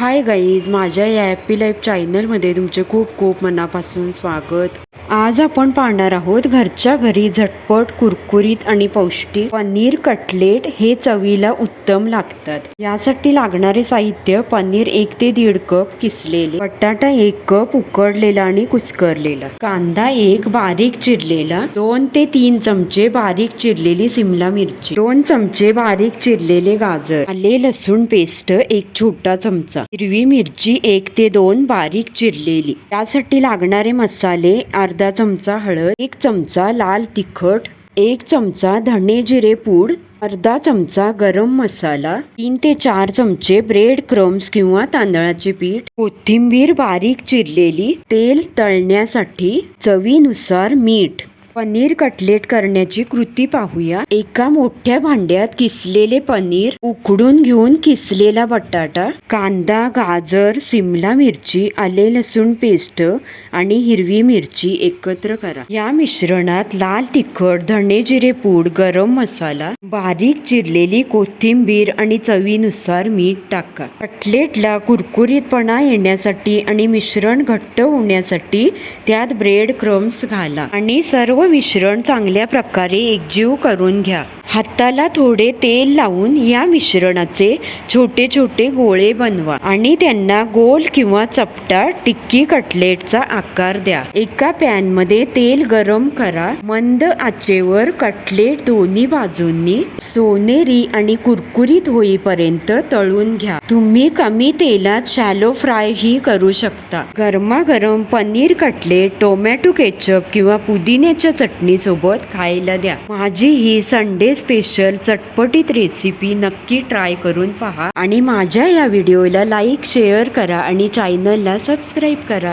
Hi guys, माझ्या या happy life चॅनलमध्ये तुमचे खूप खूप मनापासून स्वागत. आज आपण पाहणार आहोत घरच्या घरी झटपट, कुरकुरीत आणि पौष्टिक पनीर कटलेट. हे चवीला उत्तम लागतात. यासाठी लागणारे साहित्य: पनीर 1 ते 1.5 कप किसलेले, बटाटा 1 कप उकडलेला आणि कुस्करलेला, कांदा 1 बारीक चिरलेला, 2 ते 3 चमचे बारीक चिरलेली सिमला मिरची, 2 चमचे बारीक चिरलेले गाजर, आले लसूण पेस्ट 1 छोटा चमचा, हिरवी मिरची 1 ते 2 बारीक चिरलेली. त्यासाठी लागणारे मसाले: अर्धा चमचा हळद, 1 चमचा लाल तिखट, 1 चमचा धणे जिरे पूड, अर्धा चमचा गरम मसाला, 3 ते 4 चमचे ब्रेड क्रम्स किंवा तांदळाचे पीठ, कोथिंबीर बारीक चिरलेली, तेल तळण्यासाठी, चवीनुसार मीठ. पनीर कटलेट करण्याची कृती पाहूया. एका मोठ्या भांड्यात किसलेले पनीर, उकडून घेऊन किसलेला बटाटा, कांदा, गाजर, सिमला मिरची, आले लसूण पेस्ट आणि हिरवी मिरची एकत्र करा. या मिश्रणात लाल तिखट, धणे जिरे पूड, गरम मसाला, बारीक चिरलेली कोथिंबीर आणि चवीनुसार मीठ टाका. कटलेटला कुरकुरीतपणा येण्यासाठी आणि मिश्रण घट्ट होण्यासाठी त्यात ब्रेड क्रम्स घाला आणि सर्व मिश्रण चांगल्या प्रकारे एकजीव करून घ्या. हाताला थोडे तेल लावून या मिश्रणाचे छोटे छोटे गोळे बनवा आणि त्यांना गोल किंवा चपटा टिक्की कटलेटचा आकार द्या. एका पॅन मध्ये तेल गरम करा. मंद आचेवर कटलेट दोन्ही बाजूंनी सोनेरी आणि कुरकुरीत होईपर्यंत तळून घ्या. तुम्ही कमी तेलात शॅलो फ्राय ही करू शकता. गरमागरम पनीर कटलेट टोमॅटो केचप किंवा पुदिन्याच्या चटणी सोबत खायला द्या. माझी ही संडे स्पेशल चटपटीत रेसिपी नक्की ट्राय करून पहा आणि माझ्या या व्हिडिओला लाईक, शेअर करा आणि चॅनलला सबस्क्राईब करा.